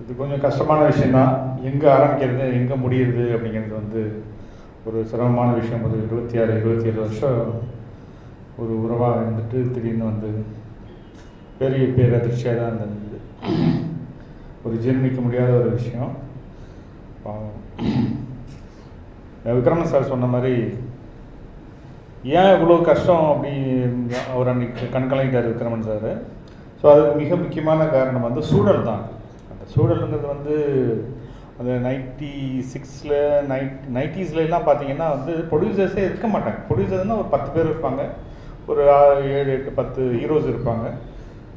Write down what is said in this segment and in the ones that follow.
இது கொஞ்சம் கஷ்டமான விஷயந்தான். எங்கே ஆரம்பிக்கிறது எங்கே முடியுது அப்படிங்கிறது வந்து ஒரு சிரமமான விஷயம். ஒரு 26-27 வருஷம் ஒரு உறவாக இருந்துட்டு திடீர்னு வந்து பெரிய பேரதிர்ச்சியாக தான் இருந்தது. ஒரு ஜீர்ணிக்க முடியாத ஒரு விஷயம். விக்ரமன் சார் சொன்ன மாதிரி ஏன் இவ்வளோ கஷ்டம் அப்படி அவர் அன்றைக்கி கண்கலங்கிட்டார் விக்ரமன் சார். ஸோ அதுக்கு மிக முக்கியமான காரணம் வந்து சூழல் தான். அந்த சூழலுங்கிறது வந்து அந்த 96ல் 90ஸ்லாம் பார்த்தீங்கன்னா வந்து ப்ரொடியூசர்ஸே இருக்க மாட்டாங்க. ப்ரொடியூசர்னால் ஒரு 10 பேர் இருப்பாங்க, ஒரு 7, 8, 10 ஹீரோஸ் இருப்பாங்க.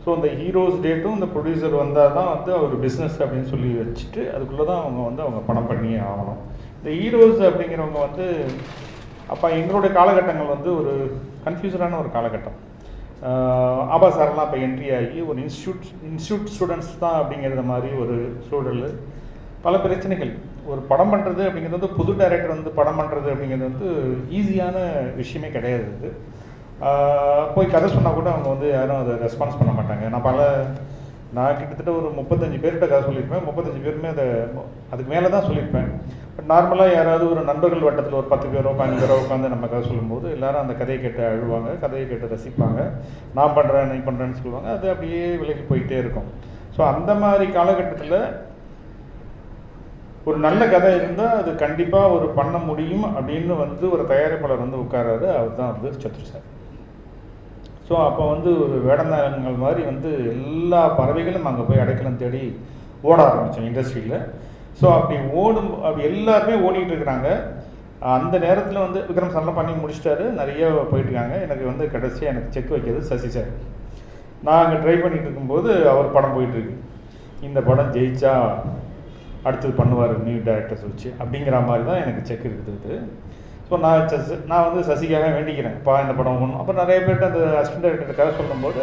ஸோ அந்த ஹீரோஸ் டேட்டும் இந்த ப்ரொடியூசர் வந்தால் தான் வந்து அவர் பிஸ்னஸ் அப்படின்னு சொல்லி வச்சுட்டு அதுக்குள்ளே தான் அவங்க படம் பண்ணியே ஆகணும். இந்த ஹீரோஸ் அப்படிங்கிறவங்க வந்து அப்போ எங்களுடைய காலகட்டங்கள் வந்து ஒரு கன்ஃபியூசனான ஒரு காலகட்டம். ஆபா சார்லாம் இப்போ என்ட்ரி ஆகி ஒரு இன்ஸ்டியூட் ஸ்டூடெண்ட்ஸ் தான் அப்படிங்கிறத மாதிரி ஒரு சூழல், பல பிரச்சனைகள். ஒரு படம் பண்ணுறது அப்படிங்கிறது வந்து புது டைரக்டர் வந்து படம் பண்ணுறது அப்படிங்கிறது வந்து ஈஸியான விஷயமே கிடையாது. இது போய் கதை சொன்னால் கூட அவங்க வந்து யாரும் அதை ரெஸ்பான்ஸ் பண்ண மாட்டாங்க. நான் கிட்டத்தட்ட ஒரு 35 பேர்கிட்ட கதை சொல்லியிருப்பேன். 35 பேருமே அதுக்கு மேலே தான் சொல்லியிருப்பேன். பட் நார்மலாக யாராவது ஒரு நண்பர்கள் வட்டத்தில் ஒரு 10 பேரோ 15 பேரோ உட்காந்து நம்ம கதை சொல்லும்போது எல்லோரும் அந்த கதையை கேட்டு அழுவாங்க, கதையை கேட்டு ரசிப்பாங்க, நான் பண்ணுறேன் நீ பண்ணுறேன்னு சொல்லுவாங்க. அது அப்படியே விலகி போயிட்டே இருக்கும். ஸோ அந்த மாதிரி காலகட்டத்தில் ஒரு நல்ல கதை இருந்தால் அது கண்டிப்பாக ஒரு பண்ண முடியும் அப்படின்னு வந்து ஒரு தயாரிப்பாளர் வந்து உட்காராரு. அவர் தான் வந்து சத்ரு சார். ஸோ அப்போ வந்து ஒரு வேடந்தாங்கல் மாதிரி வந்து எல்லா பறவைகளும் அங்கே போய் அடைக்கலம் தேடி ஓட ஆரம்பித்தோம் இண்டஸ்ட்ரியில். ஸோ அப்படி எல்லாருமே ஓடிட்டு இருக்கிறாங்க. அந்த நேரத்தில் வந்து விக்ரம் சார்லாம் பண்ணி முடிச்சிட்டாரு, நிறைய போயிட்டுருக்காங்க. எனக்கு வந்து கடைசியாக எனக்கு செக் வைக்கிறது சசி சார். நான் அங்கே ட்ரை பண்ணிகிட்டு இருக்கும்போது அவர் படம் போயிட்டுருக்கு. இந்த படம் ஜெயிச்சா அடுத்தது பண்ணுவார் நியூ டைரக்டர்ஸ் வச்சு அப்படிங்கிற மாதிரி தான் எனக்கு செக் இருக்குது. ஸோ நான் வந்து சசிக்காக வேண்டிக்கிறேன், இந்த படம் ஒன்றும். அப்போ நிறைய பேர்ட்டு அந்த அசிஸ்டன்ட் டைரக்டர் கதை சொல்லும்போது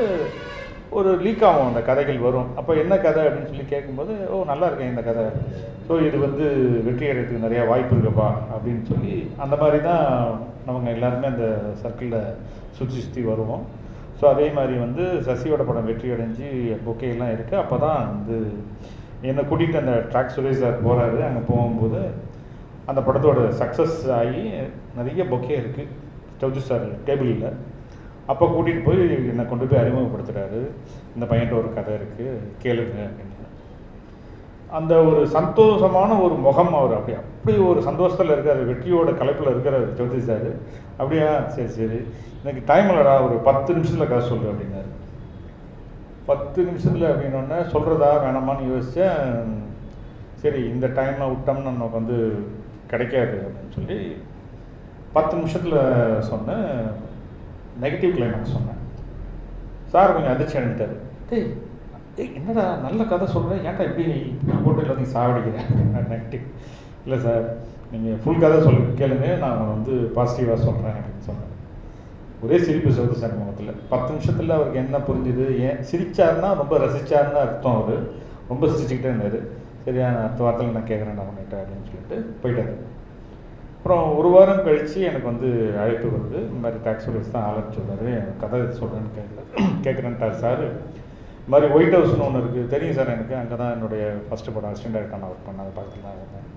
ஒரு லீக் ஆகும், அந்த கதைகள் வரும். அப்போ என்ன கதை அப்படின்னு சொல்லி கேட்கும்போது நல்லா இருக்கேன் இந்த கதை, ஸோ இது வந்து வெற்றி அடைகிறதுக்கு நிறையா வாய்ப்பு இருக்குப்பா அப்படின்னு சொல்லி அந்த மாதிரி தான் நம்ம எல்லாருமே அந்த சர்க்கிளில் சுற்றி வருவோம். ஸோ அதே மாதிரி வந்து சசியோட படம் வெற்றி அடைஞ்சு பொக்கேலாம் இருக்குது. அப்போ தான் வந்து என்னை கூட்டிகிட்டு அந்த ட்ராக் சுரேஷ் சார் போகிறாரு. அங்கே போகும்போது அந்த படத்தோட சக்ஸஸ் ஆகி நிறைய பொக்கே இருக்குது சௌத்ரி சார் டேபிளில். அப்போ கூட்டிகிட்டு போய் என்னை கொண்டு போய் அறிமுகப்படுத்துகிறாரு. இந்த பையன்ட்ட ஒரு கதை இருக்குது கேளுங்க அப்படின்னு. அந்த ஒரு சந்தோஷமான ஒரு முகம், அவர் அப்படி ஒரு சந்தோஷத்தில் இருக்கார், வெற்றியோட கலைப்பில் இருக்கிறார் சௌத்ரி சார். அப்படியா, சரி எனக்கு டைம் இல்லைடா, ஒரு 10 நிமிஷத்தில் கதை சொல்லு அப்படின்னாரு. 10 நிமிஷத்தில் அப்படின்னோடனே சொல்கிறதா வேணாமான்னு யோசித்தேன். சரி இந்த டைமை விட்டோம்னு நமக்கு வந்து கிடைக்காது அப்படின்னு சொல்லி 10 நிமிஷத்தில் சொன்னேன். நெகட்டிவ் கிளைமேக்ஸ் சொன்னேன். சார் கொஞ்சம் அதிர்ச்சி அடைஞ்சிட்டாரு. என்னடா நல்ல கதை சொல்கிறேன், ஏன்டா இப்படி போட்டு எல்லாத்தையும் சாவடிக்கிறேன். நெகட்டிவ் இல்லை சார், நீங்கள் ஃபுல் கதை கேளுங்க, நான் வந்து பாசிட்டிவாக சொல்கிறேன் அப்படின்னு சொன்னேன். ஒரே சிரிப்பு சௌத்ரி சார் முகத்தில். 10 நிமிஷத்தில் அவருக்கு என்ன புரிஞ்சுது, ஏன் சிரிச்சாருன்னா ரொம்ப ரசித்தாருன்னு அர்த்தம். அவர் ரொம்ப சிரிச்சுக்கிட்டே இருந்தார். சரியா, நான் அடுத்த வாரத்தில் நான் கேட்குறேன் நான் பண்ணிட்டேன் அப்படின்னு சொல்லிட்டு போயிட்டார். அப்புறம் ஒரு வாரம் கழித்து எனக்கு வந்து அழைப்பு வருது. இந்த மாதிரி டாக்ஸ் சுரேஷ் தான் ஆலோசனை சொல்கிறாரு, கதை சொல்கிறேன்னு கேட்குறேன்ட்டார் சார். இந்த மாதிரி ஒயிட் ஹவுஸ்னு ஒன்று இருக்குது தெரியும் சார் எனக்கு, அங்கே தான் என்னுடைய ஃபஸ்ட்டு படம் அசிஸ்டன்ட் டைரக்டர் நான் ஒர்க் பண்ண பக்கத்தில் தான் இருந்தேன்.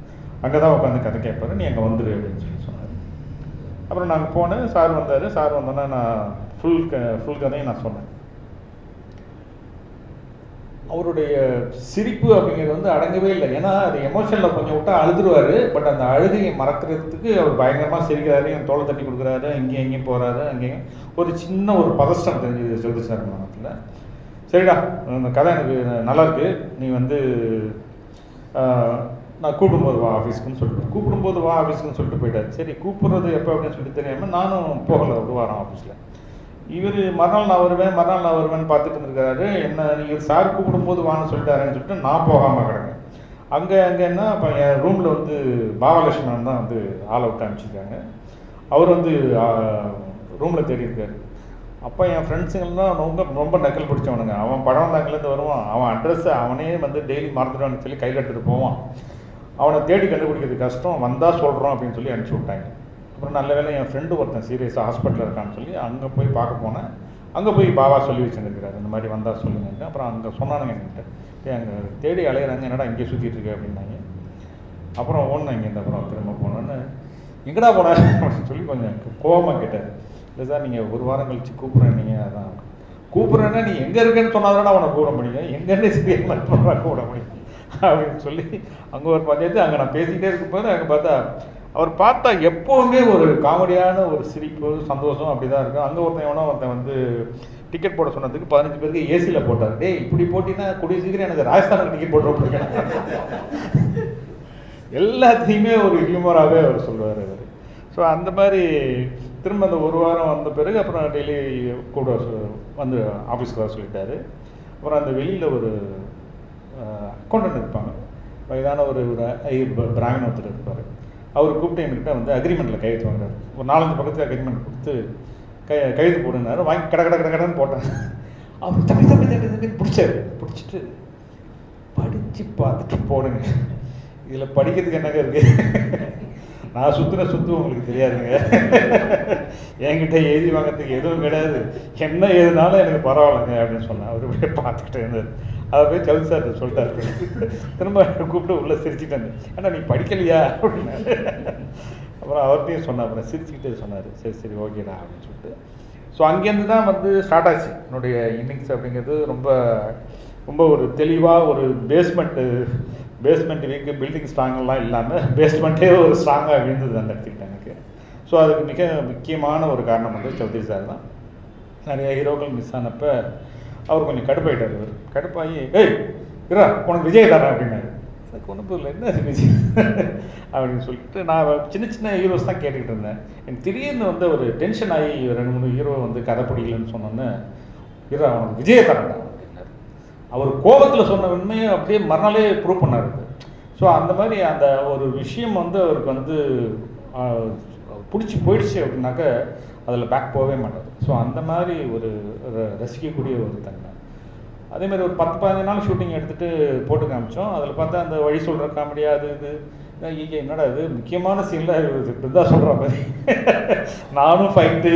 அங்கே தான் உட்காந்து கதை கேட்பாரு, நீ அங்கே வந்துடு அப்படின்னு சொல்லி சொன்னார். அப்புறம் நாங்கள் போனேன், சார் வந்தார். சார் வந்தோன்னா நான் ஃபுல் கதையும் நான் சொன்னேன். அவருடைய சிரிப்பு அப்படிங்கிறது வந்து அடங்கவே இல்லை. ஏன்னா அது எமோஷனில் கொஞ்சம் விட்டால் அழுதுருவார். பட் அந்த அழுகையை மறக்கிறதுக்கு அவர் பயங்கரமாக சிரிக்கிறாரு, என் தோலை தட்டி கொடுக்குறாரு, இங்கேயும் எங்கேயும் போகிறாரு, அங்கேயும் ஒரு சின்ன ஒரு பதஷ்டம் தெரிஞ்சுது சௌத்ரி சார் மனத்தில். சரிடா, இந்த கதை எனக்கு நல்லாயிருக்கு, நீ வந்து நான் கூப்பிடும்போது வா ஆஃபீஸ்க்குன்னு சொல்லிட்டு போயிட்டார். சரி கூப்பிட்றது எப்போ அப்படின்னு சொல்லிட்டு தெரியாமல் நானும் போகலை ஒரு வாரம் ஆஃபீஸில். இவர் மறுநாள் நான் வருவேன்னு பார்த்துட்டு இருந்திருக்காரு. என்ன இவர் சார் கூப்பிடும்போது வான்னு சொல்லிட்டாருன்னு சொல்லிட்டு நான் போகாமல் கிடங்க. அங்கேன்னா அப்போ என் ரூமில் வந்து பாலகிருஷ்ணன் தான் வந்து ஆள் அவுட் அனுப்பிச்சிருக்காங்க. அவர் வந்து ரூமில் தேடி இருக்காரு. அப்போ என் ஃப்ரெண்ட்ஸுங்கள்லாம் ரொம்ப நக்கல் பிடிச்சவனுங்க. அவன் படம் தாங்கலேருந்து வருவான், அவன் அட்ரஸை அவனே வந்து டெய்லி மறந்துடுவான்னு சொல்லி கையில் எடுத்துகிட்டு போவான். அவனை தேடி கண்டுபிடிக்கிறது கஷ்டம், வந்தால் சொல்கிறோம் அப்படின்னு சொல்லி அனுப்பிச்சி விட்டாங்க. அப்புறம் நல்ல வேலை என் ஃப்ரெண்டு ஒருத்தன் சீரியஸாக ஹாஸ்பிட்டலில் இருக்கான்னு சொல்லி அங்கே போய் பார்க்க போனேன். அங்கே போய் பாபா சொல்லி வச்சுருக்கிறாரு, இந்த மாதிரி வந்தால் சொல்லுங்கன்ட்டு. அப்புறம் அங்கே சொன்னானுங்க என்கிட்ட, அங்கே தேடி அலையிறாங்க, என்னடா இங்கே சுற்றிட்டு இருக்கு அப்படின்னாங்க. அப்புறம் ஓடணும் இங்கேருந்து. அப்புறம் திரும்ப போனோன்னு, எங்கடா போனேன் அப்படின்னு சொல்லி கொஞ்சம் கோபமாக கேட்டார். இல்லை சார், நீங்கள் ஒரு வாரம் கழித்து கூப்பிட்றேன், நீங்கள் அதான் கூப்பிட்றேன்னா நீ எங்கே இருக்கேன்னு சொன்னாதானே அவனை கூட முடியும், எங்கேன்னு சரியாக கூட முடியும் அப்படின்னு சொல்லி அங்கே ஒரு பஞ்சாயத்து. அங்கே நான் பேசிக்கிட்டே இருக்கும்போது அங்கே பார்த்தா அவர் பார்த்தா எப்போவுமே ஒரு காமெடியான ஒரு சிரிப்பு, சந்தோஷம் அப்படி தான் இருக்கும். அங்கே ஒருத்தன் வந்து டிக்கெட் போட சொன்னதுக்கு 15 பேருக்கு ஏசியில் போட்டார். டேய், இப்படி போட்டிங்கன்னா கூடிய சீக்கிரம் எனக்கு ராஜஸ்தானுக்கு டிக்கெட் போட்டுருக்கேன். எல்லாத்தையுமே ஒரு ஹியூமராகவே அவர் சொல்லுவார் அவர். ஸோ அந்த மாதிரி திரும்ப அந்த ஒரு வாரம் வந்த பிறகு அப்புறம் டெய்லி கூட வந்து ஆஃபீஸ்க்கு வர சொல்லிட்டாரு. அப்புறம் அந்த வெளியில் ஒரு அக்கௌண்டன்ட் இருப்பாங்க, வயதான ஒரு ஐயர் பிராமின் ஒருத்தர் இருப்பார். அவர் கூப்பிட்டு என்கிட்ட வந்து அக்ரிமெண்ட்டில் கையெழுத்து வாங்குறாரு. ஒரு 4-5 பக்கத்தில் அக்ரிமெண்ட் கொடுத்து கையெழுத்து போடுனாரு. வாங்கி கடன்னு போட்டேன். அவர் தம்பி பிடிச்சாரு. பிடிச்சிட்டு படித்து பார்த்துட்டு போடுங்க, இதில் படிக்கிறதுக்கு என்னங்க இருக்குது, நான் சுற்றுன சுற்று உங்களுக்கு தெரியாதுங்க, என்கிட்ட எழுதி வாங்கிறதுக்கு எதுவும் கிடையாது, என்ன எழுதினாலும் எனக்கு பரவாயில்லைங்க அப்படின்னு சொன்னேன். அவர் போய் பார்த்துக்கிட்டே இருந்தார். அதை போய் சவுதி சார் சொல்லிட்டாரு. திரும்ப கூப்பிட்டு உள்ளே சிரிச்சுட்டேன், ஏன்னா நீ படிக்கலையா அப்படின்னு. அப்புறம் அவர்கிட்டையும் சொன்னார். அப்புறம் சிரிச்சுக்கிட்டே சொன்னார், சரி சரி ஓகேடா அப்படின்னு சொல்லிட்டு. ஸோ அங்கேருந்து தான் வந்து ஸ்டார்ட் ஆச்சு என்னுடைய இன்னிங்ஸ் அப்படிங்கிறது. ரொம்ப ரொம்ப ஒரு தெளிவாக ஒரு பேஸ்மெண்ட் வீக்கு, பில்டிங் ஸ்ட்ராங்கெல்லாம் இல்லாமல் பேஸ்மெண்ட்டே ஒரு ஸ்ட்ராங்காக விழுந்தது அந்த இடத்துக்கிட்ட எனக்கு. ஸோ அதுக்கு மிக முக்கியமான ஒரு காரணம் வந்து சௌத்ரி சார் தான். நிறைய ஹீரோக்கள் மிஸ் ஆனப்போ அவர் கொஞ்சம் கடுப்பாயிட்டார். அவர் கடுப்பாகி, ஏய் இரா உனக்கு விஜய் தானே அப்படின்னாரு. எனக்கு ஒன்றும் புரியல, என்ன விஜய் அப்படின்னு சொல்லிட்டு நான் சின்ன ஹீரோஸ் தான் கேட்டுக்கிட்டு இருந்தேன். எனக்கு திடீர்னு வந்து ஒரு டென்ஷன் ஆகி 2-3 ஹீரோ வந்து கதை பிடிக்கலன்னு சொன்னோன்னே, இரா உனக்கு விஜய் தானேடா அப்படின்னாரு. அவர் கோபத்தில் சொன்ன உண்மையை அப்படியே மறுநாளே ப்ரூவ் பண்ணார். ஸோ அந்த மாதிரி அந்த ஒரு விஷயம் வந்து அவருக்கு வந்து பிடிச்சி போயிடுச்சு அப்படின்னாக்க அதில் பேக் போகவே மாட்டார். ஸோ அந்த மாதிரி ஒரு ரசிக்கக்கூடிய ஒரு தன்மை. அதேமாதிரி ஒரு 10-15 நாள் ஷூட்டிங் எடுத்துகிட்டு போட்டு காமிச்சோம். அதில் பார்த்தா அந்த வழி சொல்கிற காமெடியாக அது இது என்னடா இது முக்கியமான சீனில் இப்படிதான் சொல்கிற மாதிரி நானும் ஃபைட்டு,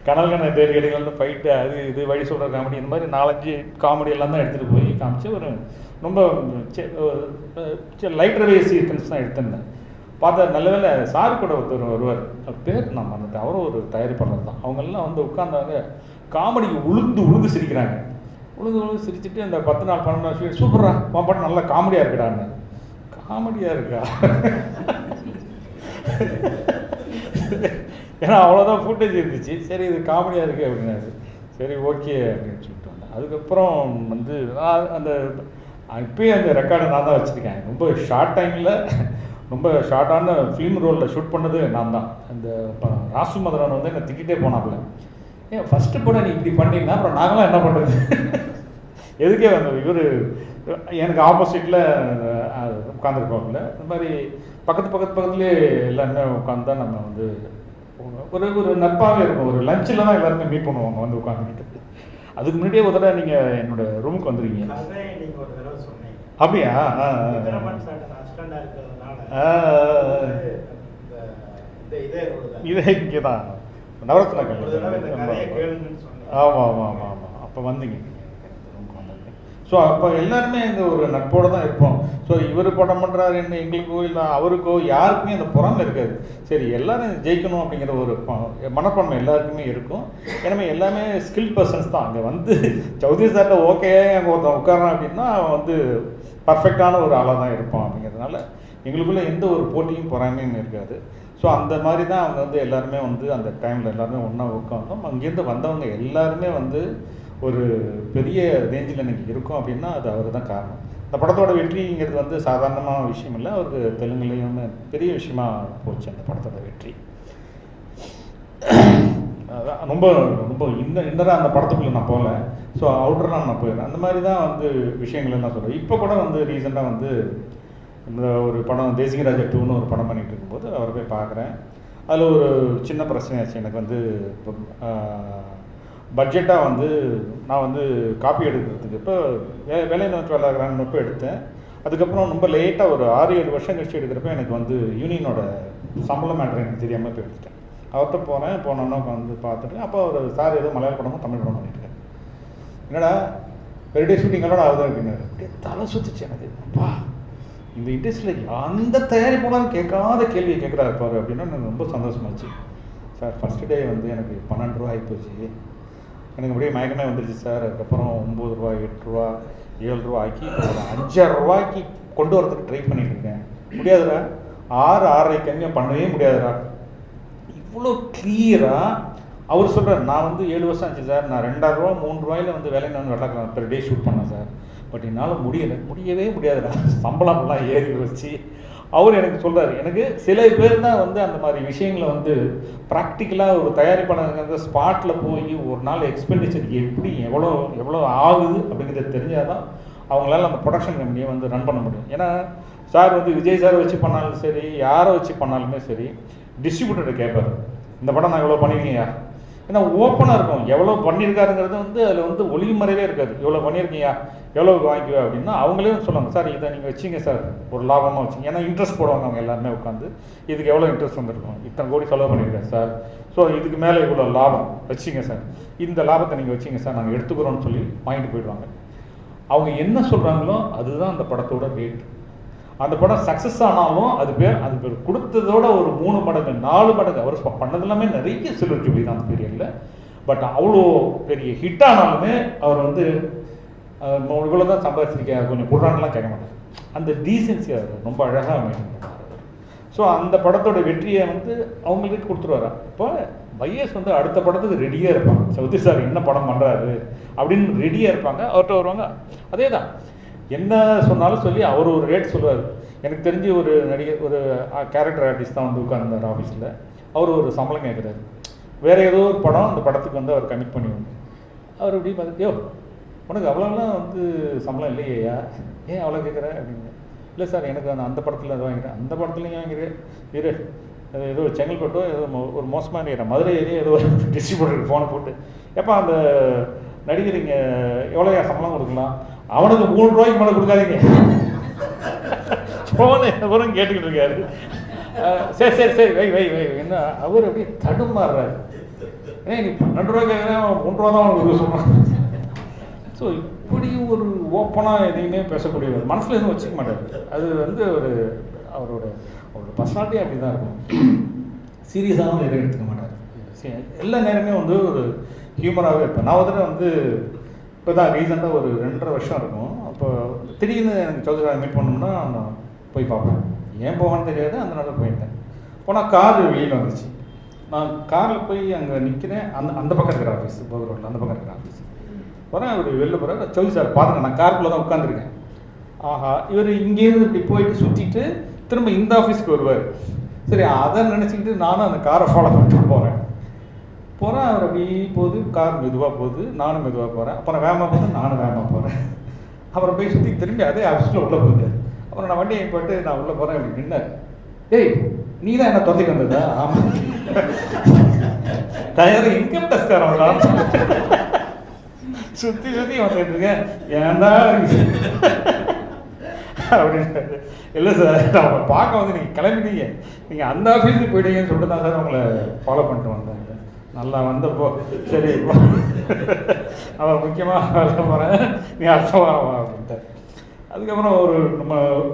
கனல் பேர் கிடைக்கலன்னு ஃபைட்டு, அது இது வழி சொல்கிற காமெடி, இந்த மாதிரி 4-5 காமெடி எல்லாம் தான் எடுத்துகிட்டு போய் காமிச்சு ஒரு ரொம்ப லைட்டரவே சீக்வன்ஸ் தான் எடுத்திருந்தேன். பார்த்தா நல்ல வேலை சாரு கூட ஒருத்தர் வருவார், பேர் நான் மறந்துட்டேன், அவரும் ஒரு தயாரிப்பாளர் தான். அவங்கெல்லாம் வந்து உட்கார்ந்தாங்க, காமெடிக்கு உளுந்து சிரிக்கிறாங்க. உளுந்து சிரிச்சுட்டு அந்த 10 நாள் 12 நாள் சூப்பரா உன் பாட்டு நல்லா காமெடியாக இருக்குடான்னு. காமெடியாக இருக்கா? ஏன்னா அவ்வளோதான் ஃபுட்டேஜ் இருந்துச்சு. சரி இது காமெடியாக இருக்குது அப்படின்னாரு. சரி ஓகே அப்படின்னு சொல்லிட்டு வந்தேன். அதுக்கப்புறம் வந்து அந்த இப்போயும் அந்த ரெக்கார்டை நான் தான் வச்சுருக்கேன். ரொம்ப ஷார்ட் டைமில் ரொம்ப ஷார்ட்டான ஃபிலிம் ரோலில் ஷூட் பண்ணது நான் தான். அந்த ராசு மதுரன் வந்து என்னை திட்டிகிட்டே போனாப்புல, ஏன் ஃபஸ்ட்டு கூட நீ இப்படி பண்ணிங்கன்னா அப்புறம் நாங்களாம் என்ன பண்ணுறது, எதுக்கே வந்து இவர் எனக்கு ஆப்போசிட்டில் உட்காந்துருப்பாப்புல. இந்த மாதிரி பக்கத்துலேயே எல்லாருமே உட்காந்து தான் நம்ம வந்து ஒரு நட்பாகவே இருக்கும். ஒரு லஞ்சில் தான் எல்லாருமே மீட் பண்ணுவாங்க வந்து உட்காந்துக்கிட்டு. அதுக்கு முன்னாடியே ஒரு தடவை நீங்கள் என்னோட ரூமுக்கு வந்துருக்கீங்க. அப்படியா? இதே இங்கே தான் நவரத்னா ஆமாம் அப்போ வந்தீங்க. ஸோ அப்போ எல்லாருமே இங்கே ஒரு நட்போடு தான் இருப்போம். ஸோ இவர் படம் பண்ணுறாரு என்ன எங்களுக்கோ இல்லை அவருக்கோ யாருக்குமே அந்த புறமை இருக்காது. சரி எல்லாரும் ஜெயிக்கணும் அப்படிங்கிற ஒரு மனப்பான்மை எல்லாருக்குமே இருக்கும். ஏன்னா எல்லாமே ஸ்கில் பர்சன்ஸ் தான். அங்கே வந்து சௌத்ரி சார்ட்ட ஓகே அங்கே ஒருத்தன் உட்காரான் அப்படின்னா அவன் வந்து பர்ஃபெக்டான ஒரு ஆளாக தான் இருப்பான். அப்படிங்கிறதுனால எங்களுக்குள்ளே எந்த ஒரு போட்டியும் பொறாமையும் இருக்காது. ஸோ அந்த மாதிரி தான் அவங்க வந்து எல்லாருமே வந்து அந்த டைமில் எல்லாருமே ஒன்றா உட்காந்தோம். அங்கேருந்து வந்தவங்க எல்லாருமே வந்து ஒரு பெரிய ரேஞ்சில் எனக்கு இருக்கும் அப்படின்னா அது அவர் தான் காரணம். இந்த படத்தோட வெற்றிங்கிறது வந்து சாதாரணமான விஷயம் இல்லை. அவருக்கு தெலுங்குலேயும் பெரிய விஷயமா போச்சு அந்த படத்தோட வெற்றி. அதான் ரொம்ப ரொம்ப இன்னராக அந்த படத்துக்குள்ளே நான் போகல. ஸோ அவுட்டர்லாம் நான் போயிடுறேன். அந்த மாதிரி தான் வந்து விஷயங்கள் நான் சொல்கிறேன். இப்போ கூட வந்து ரீசெண்டாக வந்து இந்த ஒரு படம் தேசிகராஜா 2ன்னு ஒரு படம் பண்ணிகிட்டு இருக்கும்போது அவரை போய் பார்க்குறேன். அதில் ஒரு சின்ன பிரச்சனையாச்சு எனக்கு. வந்து இப்போ பட்ஜெட்டாக வந்து நான் வந்து காப்பி எடுக்கிறதுக்கு இப்போ வேலை நோக்கி வேலைங்கிறப்போ எடுத்தேன். அதுக்கப்புறம் ரொம்ப லேட்டாக ஒரு 6-7 வருஷம் கழிச்சு எடுக்கிறப்ப எனக்கு வந்து யூனியனோட சம்பளம் மேட்ரு எனக்கு தெரியாமல் போய் எடுத்துட்டேன். அவர்கிட்ட போனோன்னா உட்காந்து பார்த்துட்டு அப்போ அவர் சார் ஏதோ மலையாள படமும் தமிழ் படம் பண்ணிட்டுருக்காரு. என்னடா பெரிய ஷூட்டிங்கெல்லாம் ஆகுது அப்படின்னாரு. அப்படியே தலை சுற்றிச்சு எனக்கு. அப்பா இந்த இண்டஸ்ட்ரியில் அந்த தயாரிப்பாலும் கேட்காத கேள்வியை கேட்குறாரு பாரு அப்படின்னா எனக்கு ரொம்ப சந்தோஷமாச்சு. சார் ஃபஸ்ட்டு டே வந்து எனக்கு 12 ரூபா ஆகிப்போச்சு, எனக்கு அப்படியே மயக்கமே வந்துடுச்சு சார். அதுக்கப்புறம் 9 ரூபா 8 ரூபா 7 ரூபா ஆக்கி ஒரு 5,000 ரூபாய்க்கு கொண்டு வரதுக்கு ட்ரை பண்ணிட்டு இருக்கேன். முடியாதுடா, 6-6.5 கம்மியாக பண்ணவே முடியாதுடா. இவ்வளோ கிளியராக அவர் சொல்கிறார். நான் வந்து 7 வருஷம் ஆச்சு சார், நான் 2,000 ரூபா 3 ரூபாயில் வந்து வேலை நான் வெள்ளாக்கலாம் பெர் டே ஷூட் பண்ணேன் சார். பட் என்னால் முடியவே முடியாதுடா, சம்பளம்லாம் ஏறி வச்சு. அவர் எனக்கு சொல்கிறார். எனக்கு சில பேர் தான் வந்து அந்த மாதிரி விஷயங்களை வந்து ப்ராக்டிக்கலாக ஒரு தயாரிப்பாளர் ஸ்பாட்டில் போய் ஒரு நாள் எக்ஸ்பெண்டிச்சர் எப்படி எவ்வளோ ஆகுது அப்படிங்கிறது தெரிஞ்சால் தான் அவங்களால அந்த ப்ரொடக்ஷன் கம்பெனியை வந்து ரன் பண்ண முடியும். ஏன்னா சார் வந்து விஜய் சாரை வச்சு பண்ணாலும் சரி, யாரை வச்சு பண்ணாலுமே சரி, டிஸ்ட்ரிபியூட்டர்கிட்ட கேட்பார், இந்த படம் நான் எவ்வளோ பண்ணியிருக்கீங்க. ஏன்னா ஓப்பனாக இருக்கும், எவ்வளோ பண்ணியிருக்காருங்கிறது வந்து அதில் வந்து ஒளிமறைவே இருக்காது. இவ்வளோ பண்ணியிருக்கீங்க, எவ்வளோக்கு வாங்கிக்குவேன் அப்படின்னா அவங்களே சொல்லுவாங்க, சார் இதை நீங்கள் வச்சிங்க சார், ஒரு லாபமாக வச்சிங்க. ஏன்னா இன்ட்ரெஸ்ட் போடுவாங்க அவங்க எல்லாருமே உட்காந்து, இதுக்கு எவ்வளோ இன்ட்ரெஸ்ட் வந்துருக்கும், இத்தனை கோடி செலவு பண்ணியிருக்கேன் சார், ஸோ இதுக்கு மேலே இவ்வளோ லாபம் வச்சிங்க சார், இந்த லாபத்தை நீங்கள் வச்சிங்க சார், நாங்கள் எடுத்துக்கிறோன்னு சொல்லி வாங்கிட்டு போயிடுவாங்க. அவங்க என்ன சொல்கிறாங்களோ அதுதான் அந்த படத்தோட ரேட். அந்த படம் சக்ஸஸ் ஆனாலும் அது பேர் கொடுத்ததோட ஒரு 3 மடங்கு 4 மடங்கு. அவர் பண்ணது எல்லாமே நிறைய சில்வர் ஜூப்ளி தான் அந்த பீரியடில். பட் அவ்வளோ பெரிய ஹிட் ஆனாலுமே அவர் வந்து இவ்வளோ தான் சம்பாதிச்சிருக்கேன் கொஞ்சம் குடுறான்லாம் கேட்க மாட்டார். அந்த டீசென்சி அவர் ரொம்ப அழகாக மெயின்டைன் பண்ணுவார். ஸோ அந்த படத்தோட வெற்றியை வந்து அவங்களுக்கு கொடுத்துருவாரா. இப்போ வைஎஸ் வந்து அடுத்த படத்துக்கு ரெடியாக இருப்பாங்க. சௌத்ரி சார் என்ன படம் பண்ணுறாரு அப்படின்னு ரெடியாக இருப்பாங்க. அவர்கிட்ட வருவாங்க. அதே தான் என்ன சொன்னாலும் சொல்லி அவர் ஒரு ரேட் சொல்லுவார். எனக்கு தெரிஞ்சு ஒரு நடிகர், ஒரு கேரக்டர் ஆர்டிஸ்ட் தான் வந்து உட்கார்ந்தார் ஆஃபீஸில். அவர் ஒரு சம்பளம் கேட்குறாரு. வேறு ஏதோ ஒரு படம் அந்த படத்துக்கு வந்து அவர் கமிட் பண்ணிவிடுங்க. அவர் இப்படி பார்த்துட்டு, யோ உனக்கு அவ்வளோலாம் வந்து சம்பளம் இல்லையா, ஏன் அவ்வளோ கேட்குற அப்படிங்க. இல்லை சார் எனக்கு அந்த படத்தில் அது வாங்கிறேன். அந்த படத்துலையும் வாங்கிறேன் இரு, ஏதோ செங்கல்பட்டோ ஏதோ ஒரு மோசமான ஏரியா மதுரை ஏரியா ஏதோ டிஸ்ட்ரிபியூட்டருக்கு ஃபோனை போட்டு, எப்போ அந்த நடிகர் இங்கே எவ்வளோ சம்பளம் கொடுக்கலாம், அவனுக்கு 3 ரூபாய்க்கு மேலே கொடுக்காதீங்க ஃபோனை எவரும் கேட்டுக்கிட்டு இருக்காரு. சரி சரி சரி வை வை வை என்ன அவர் அப்படியே தடுமாறுறாரு. ஏன் நீ 12 ரூபாய் கேட்குறேன், 3 ரூபா தான் அவனுக்கு சொல்கிறான். ஸோ இப்படி ஒரு ஓப்பனாக எதையுமே பேசக்கூடியவர், மனசில் எதுவும் வச்சுக்க மாட்டார். அது வந்து அவரோட பர்சனாலிட்டி அப்படி தான் இருக்கும். சீரியஸாகவும் எதுவும் எடுத்துக்க மாட்டார். எல்லா நேரமே வந்து ஒரு ஹியூமராகவே இருப்பேன். நான் ஒரு வந்து இப்போ தான் ரீசெண்டாக ஒரு 2.5 வருஷம் இருக்கும். அப்போ திடீர்னு எனக்கு சௌத்ரி மீட் பண்ணோம்னா நான் போய் பார்ப்பேன். ஏன் போவான்னு தெரியாது, அந்த நாளில் போயிட்டேன். போனால் கார் வெளியில் வந்துச்சு. நான் காரில் போய் அங்கே நிற்கிறேன். அந்த பக்கம் இருக்கிற ஆஃபீஸ், போகிற ரோட்டில் அந்த பக்கம் இருக்கிற ஆஃபீஸ் வரேன். அவர் வெளில போகிறார். சௌத்ரி சார் பார்த்துங்க, நான் காருக்குள்ளே தான் உட்காந்துருக்கேன். ஆஹா, இவர் இங்கேருந்து இப்படி போயிட்டு சுற்றிட்டு திரும்ப இந்த ஆஃபீஸ்க்கு வருவார். சரி, அதை நினச்சிக்கிட்டு நானும் அந்த காரை ஃபாலோ பண்ணிட்டு போகிறேன். அவர் அப்படி போகுது, கார் மெதுவாக போகுது, நானும் மெதுவாக போகிறேன். அப்புறம் வேகமாக போகுது, நானும் வேகமாக போகிறேன். அப்புறம் போய் சுற்றி திரும்பி அதே ஆஃபீஸில் உள்ளே போயிட்டார். அப்புறம் நான் வண்டியை போட்டு நான் உள்ளே போகிறேன். அப்படி நின்னார். ஏய் நீ தான் என்ன தொலைக்கு வந்ததா? ஆமாம், தயார் இன்கம் டேக்ஸ்காரன் சுற்றி வந்துட்டு இருக்கேன். ஏன்டா அப்படின்றாரு. இல்லை சார், அவங்களை பார்க்க வந்து நீங்கள் கிளம்பிட்டீங்க, நீங்கள் அந்த ஆஃபீஸுக்கு போயிட்டீங்கன்னு சொல்லிட்டு தான் சார் அவங்கள ஃபாலோ பண்ணிட்டு வந்தாங்க. நல்லா வந்தப்போ சரி அவன் முக்கியமாக வேலை போகிறேன், நீ அடுத்த வாரம் வா அப்படின்ட்டார்.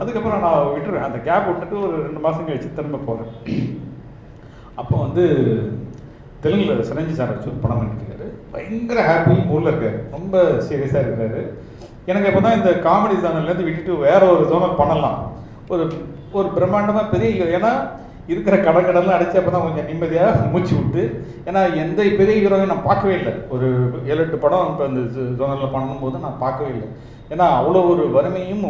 அதுக்கப்புறம் நான் விட்டுருவேன். அந்த கேப் விட்டுட்டு ஒரு 2 மாதம் கழிச்சு திரும்ப போகிறேன். அப்போ வந்து தெலுங்கில் சிரஞ்சீவி சார் வச்சு ஒரு படம் பண்ணிட்டுருக்காரு. பயங்கர ஹாப்பி மூடில் இருக்கார், ரொம்ப சீரியஸாக இருக்கிறாரு. எனக்கு இப்போ தான் இந்த காமெடி ஜோனல்லேருந்து விட்டுட்டு வேற ஒரு ஜோனல் பண்ணலாம், ஒரு பிரம்மாண்டமாக பெரிய, ஏன்னா இருக்கிற கடன்லாம் அடித்து அப்போ தான் கொஞ்சம் நிம்மதியாக மூச்சு விட்டு. ஏன்னா எந்த பெரிய ஹீரோவையும் நான் பார்க்கவே இல்லை. ஒரு 7-8 படம் இப்போ இந்த ஜோனலில் பண்ணும்போது நான் பார்க்கவே இல்லை. ஏன்னா அவ்வளோ ஒரு வறுமையும்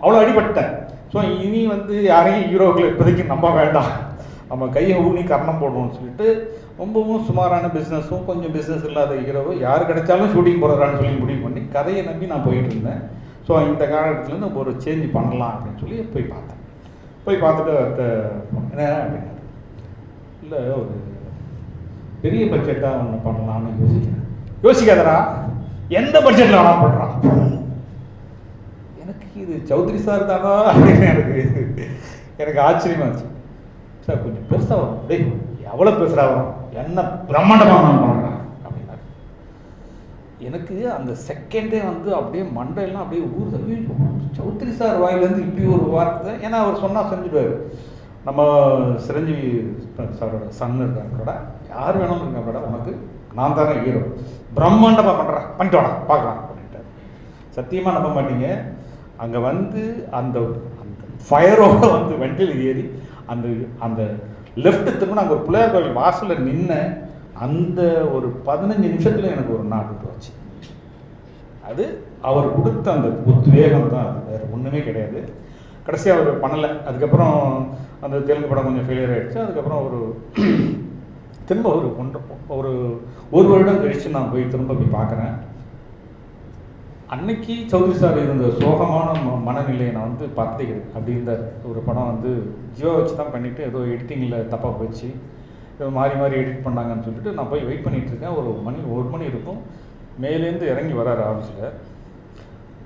அவ்வளோ அடிபட்டேன். ஸோ இனி வந்து யாரையும் ஹீரோக்களை இப்போதைக்கு நம்ப வேண்டாம், நம்ம கையை ஊனி கர்ணம் போடணும்னு சொல்லிட்டு ரொம்பவும் சுமாரான பிஸ்னஸும் கொஞ்சம் பிஸ்னஸ் இல்லாத ஹீரோவை யார் கிடைச்சாலும் ஷூட்டிங் போடுறான்னு சொல்லி முடிவு பண்ணி கதையை நம்பி நான் போயிட்டு இருந்தேன். ஸோ இந்த காலத்துலேருந்து ஒரு சேஞ்ச் பண்ணலாம் அப்படின்னு சொல்லி போய் பார்த்தேன். போய் பார்த்துட்டு அவர்கிட்ட என்ன அப்படின்னாரு. இல்லை, ஒரு பெரிய பட்ஜெட்டாக ஒன்று பண்ணலான்னு யோசிக்கிறேன். யோசிக்காதடா, எந்த பட்ஜெட்டில் வேணாலும் பண்ணுறான். எனக்கு இது சௌத்ரி சார் தானா அப்படின்னு எனக்கு ஆச்சரியமாக இருந்துச்சு. சார் கொஞ்சம் பெருசாக வரும். டேய் எவ்வளோ பெருசாக வரும், என்ன பிரம்மாண்டமாக நான் பண்ணுறேன் அப்படின்னாரு. எனக்கு அந்த செகண்டே வந்து அப்படியே மண்டையெல்லாம் அப்படியே ஊறுது. சௌத்ரி சார் வாயிலேருந்து இப்படி ஒரு வார்த்தை, ஏன்னா அவர் சொன்னால் செஞ்சுடுவார். நம்ம சிரஞ்சீவி சாரோட சன் இருக்காங்களோட, யார் வேணாலும் இருக்காங்களோட, உனக்கு நான் தானே ஹீரோ, பிரம்மாண்டமாக பண்ணுறேன், பண்ணிட்டு வாடா பார்க்கலாம் அப்படின்ட்டார். சத்தியமாக நம்ப மாட்டீங்க, அங்கே வந்து அந்த அந்த ஃபயரோட வந்து வண்டியில் ஏறி அந்த அந்த லெஃப்ட்டு திரும்ப அங்கே ஒரு பிள்ளையார் கோவில் வாசலில் நின்ன அந்த ஒரு 15 நிமிஷத்தில் எனக்கு ஒரு நாட்டு வச்சு. அது அவர் கொடுத்த அந்த உத்வேகம் தான், அது வேறு ஒன்றுமே கிடையாது. கடைசியாக அவர் பண்ணலை. அதுக்கப்புறம் அந்த தெலுங்கு படம் கொஞ்சம் ஃபெயிலியர் ஆகிடுச்சு. அதுக்கப்புறம் ஒரு திரும்ப ஒரு வருடம் கழித்து நான் போய் திரும்ப போய் பார்க்குறேன். அன்னைக்கு சௌத்ரி சார் இருந்த சோகமான மனநிலையை நான் வந்து பார்த்தே கிடையாது. அப்படி இருந்தார். ஒரு படம் வந்து ஜியோ வச்சு தான் பண்ணிவிட்டு ஏதோ எடிட்டிங்கில் தப்பாக போச்சு, ஏதோ மாறி மாறி எடிட் பண்ணாங்கன்னு சொல்லிட்டு நான் போய் வெயிட் பண்ணிகிட்ருக்கேன். ஒரு மணி இருக்கும். மேலேருந்து இறங்கி வராரு ஆஃபீஸில்.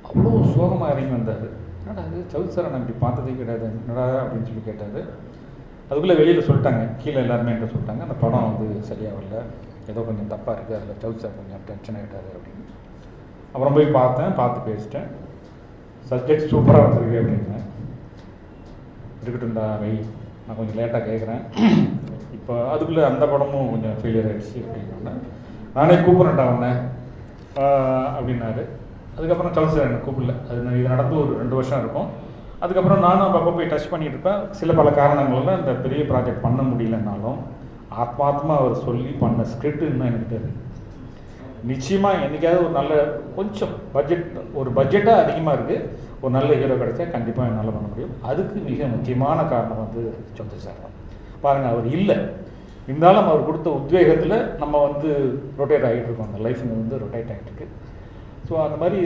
அவ்வளோ சோகமாக இறங்கி வந்தார். என்னடா அது சௌத்ரி சாரை நான் இப்படி பார்த்ததே கிடையாது, என்னடா அப்படின்னு சொல்லி கேட்டார். அதுக்குள்ளே வெளியில் சொல்லிட்டாங்க, கீழே எல்லாருமே என்கிட்ட சொல்லிட்டாங்க, அந்த படம் வந்து சரியாக வரல, ஏதோ கொஞ்சம் தப்பாக இருக்குது, அதில் சௌத்ரி சார் கொஞ்சம் டென்ஷன் ஆகிட்டார் அப்படின்னு. அப்புறம் போய் பார்த்து பேசிட்டேன். சப்ஜெக்ட் சூப்பராக வந்திருக்கு அப்படின்னேன். இருக்கட்டும்டா வை, நான் கொஞ்சம் லேட்டாக கேட்குறேன். இப்போ அதுக்குள்ளே அந்த படமும் கொஞ்சம் ஃபெயிலியர் ஆகிடுச்சு அப்படின்னா, நானே கூப்பிட்றேன்டா உடனே அப்படின்னாரு. அதுக்கப்புறம் சௌத்ரி சார் எனக்கு கூப்பிடல. இது நடந்து ஒரு 2 வருஷம் இருக்கும். அதுக்கப்புறம் நானும் அப்பப்போ போய் டச் பண்ணிகிட்டு இருப்பேன். சில பல காரணங்களால் இந்த பெரிய ப்ராஜெக்ட் பண்ண முடியலன்னாலும் ஆத்மாத்மா அவர் சொல்லி பண்ண ஸ்கிரிப்ட் இன்னும் எனக்கு தெரியுது. நிச்சயமாக என்றைக்காவது ஒரு நல்ல கொஞ்சம் பட்ஜெட்டாக அதிகமாக இருக்குது, ஒரு நல்ல ஹீரோ கிடைச்சா கண்டிப்பாக என்னால் பண்ண முடியும். அதுக்கு மிக முக்கியமான காரணம் வந்து சௌத்ரி சார் தான். பாருங்கள், அவர் இல்லை இருந்தாலும் அவர் கொடுத்த உத்வேகத்தில் நம்ம வந்து ரொட்டேட் ஆகிட்டு இருக்கோம். அந்த லைஃப் வந்து ரொட்டேட் ஆகிட்டு இருக்கு. ஸோ அந்த மாதிரி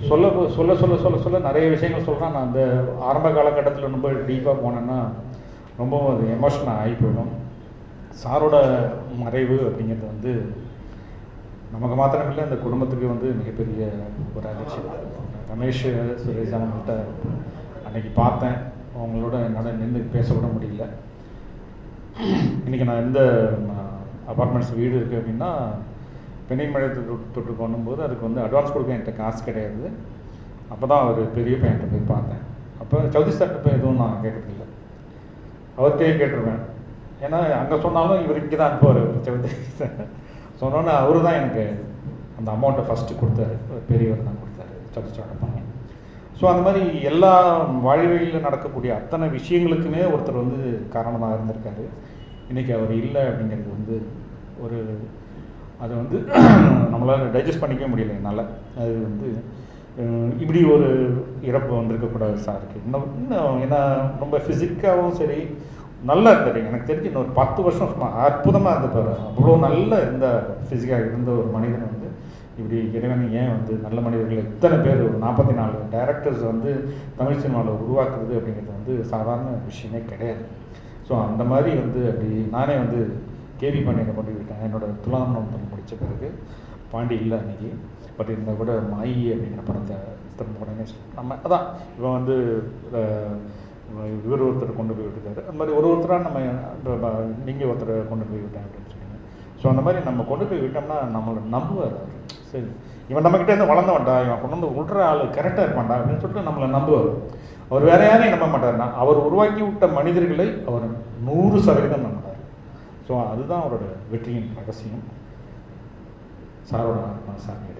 சொல்ல நிறைய விஷயங்கள் சொல்கிறேன். நான் அந்த ஆரம்ப காலகட்டத்தில் ரொம்ப டீப்பாக போனேன்னா ரொம்ப அது எமோஷனாக ஆகி போயிடும். சாரோட மறைவு அப்படிங்கிறது வந்து நமக்கு மாத்திரமில்லை, அந்த குடும்பத்துக்கு வந்து மிகப்பெரிய ஒரு அதிர்ச்சி. ரமேஷ் சுரேஷ் அவங்கள்ட்ட அன்றைக்கி பார்த்தேன், அவங்களோட என்னால் நின்று பேசக்கூட முடியல. இன்றைக்கி நான் எந்த அப்பார்ட்மெண்ட்ஸ் வீடு இருக்குது அப்படின்னா, பெண்ணின் மழை தொட்டு பண்ணும்போது அதுக்கு வந்து அட்வான்ஸ் கொடுக்க என்கிட்ட காசு கிடையாது. அப்போ தான் அவர் பெரிய பையன்கிட்ட போய் பார்த்தேன். அப்போ சௌத்ரி சார்கிட்ட போய் எதுவும் நான் கேட்குறதில்ல, அவர்கிட்டயே கேட்டுருவேன். ஏன்னா அங்கே சொன்னாலும் இவர் இங்கே தான் அனுப்புவார். சௌத்ரி சார் சொன்னோன்னே அவர் தான் எனக்கு அந்த அமௌண்ட்டை ஃபஸ்ட்டு கொடுத்தாரு, பெரியவர் தான் கொடுத்தாரு, சௌத்ரி சாரோட பையன். ஸோ அந்த மாதிரி எல்லா வாழ்வியலில் நடக்கக்கூடிய அத்தனை விஷயங்களுக்குமே ஒருத்தர் வந்து காரணமாக இருந்திருக்காரு. இன்றைக்கி அவர் இல்லை அப்படிங்கிறது வந்து ஒரு அதை வந்து நம்மளால் டைஜஸ்ட் பண்ணிக்கவே முடியல என்னால். அது வந்து இப்படி ஒரு இறப்பு வந்திருக்கக்கூடாது சாருக்கு. இன்னும் ஏன்னா ரொம்ப ஃபிசிக்காகவும் சரி நல்லா இருந்தார். எனக்கு தெரிஞ்சு இன்னொரு 10 வருஷம் சும்மா அற்புதமாக இருந்தப்பார். அவ்வளோ நல்லா இருந்த ஃபிசிக்காக இருந்த ஒரு மனிதன் வந்து இப்படி இறைவன் ஏன் வந்து நல்ல மனிதர்கள் இத்தனை பேர் 44 டைரக்டர்ஸ் வந்து தமிழ் சினிமாவில் உருவாக்குறது அப்படிங்கிறது வந்து சாதாரண விஷயமே கிடையாது. ஸோ அந்த மாதிரி வந்து அப்படி நானே வந்து கேவி பாண்டியனை கொண்டு போயிட்டேன். என்னோடய துலாம் நோம்பல் முடித்த பிறகு பாண்டி இல்லை அன்றைக்கி. பட் இருந்தால் கூட மாயி அப்படிங்கிற படத்தை திரும்ப உடனே நம்ம அதான் இவன் வந்து இவர் ஒருத்தர் கொண்டு போய் விட்டுருக்காரு. அந்த மாதிரி ஒருத்தராக நம்ம நீங்கள் ஒருத்தரை கொண்டு போய் விட்டேன் அப்படின்னு சொன்னீங்க. ஸோ அந்த மாதிரி நம்ம கொண்டு போய் விட்டோம்னா நம்மளை நம்புவார் அவர். சரி, இவன் நம்மக்கிட்டே இருந்து வளர்ந்தவன்டா, இவன் கொண்டு வந்து விட்ற ஆள் கரெக்டாக இருப்பான்டா அப்படின்னு சொல்லிட்டு நம்மளை நம்புவார். அவர் வேற யாரையும் நம்ப மாட்டார்னா, அவர் உருவாக்கி விட்ட மனிதர்களை அவர் 100% நம்பினார். ஸோ அதுதான் அவரோட வெற்றியின் ரகசியம். சாரோட ஆத்மா சாமி.